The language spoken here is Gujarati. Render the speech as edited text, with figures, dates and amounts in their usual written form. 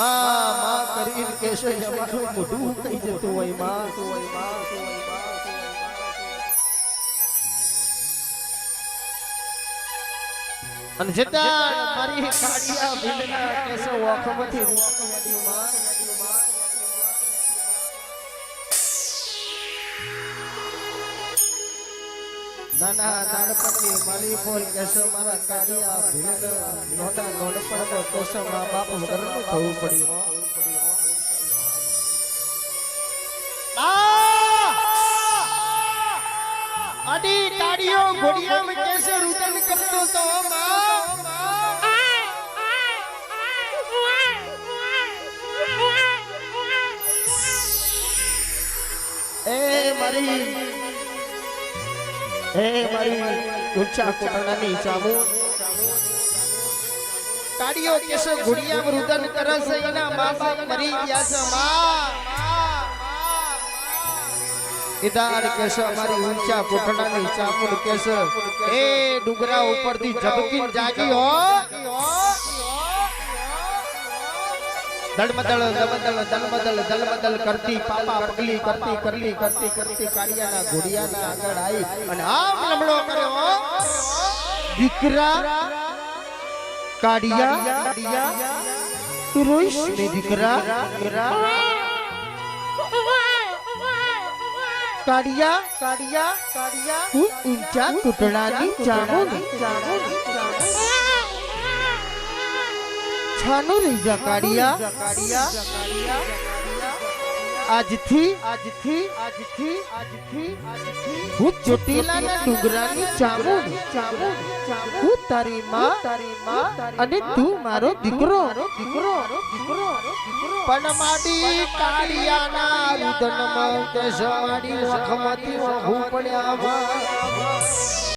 માં માં કરીને કેશે અમારું મોઢું કઈ જતું હોય માં અને જેતા મારી કાડિયા ભીડના કેસો ઓખમથી રૂપી માં નાના નાનપણની માલી બોલ કેસો મારા કાડિયા ભીડ નોટા નોડપણ કેસો મા બાપ વગરનું થવું પડ્યું અડી કાડિયો ઘોડિયામાં કેસે રુદન કરતો તો મારી ઊંચા કોટણાની ચામુ કાડિયો કેસે ઘોડિયામાં રુદન કરે છે એના મા બાપ મરી ગયા છે માં इधर कैसे हमारी ऊंचा कोठड़ानी चामुंड कैसे ए डुगरा ऊपर दी झबकी जागी हो दलमदल दलमदल करती पापा पगली करती करली करती करती काड़िया ना घोड़िया ना आगड़ आई અને આમ લમડો કર્યો દીકરા કાડિયા તું રોઈશ ને દીકરા काड़िया काड़िया काड़िया ऊंचा कुटड़ानी चामुंडी छानो रेजा काड़िया आज थी હું ચોટીલાના ડુંગરાની ચામુંડી હું તારી માં અને તું મારો દીકરો પણ માડી કાળિયાના રુદનમાં કે સમાડી વખમતી હું પડ્યા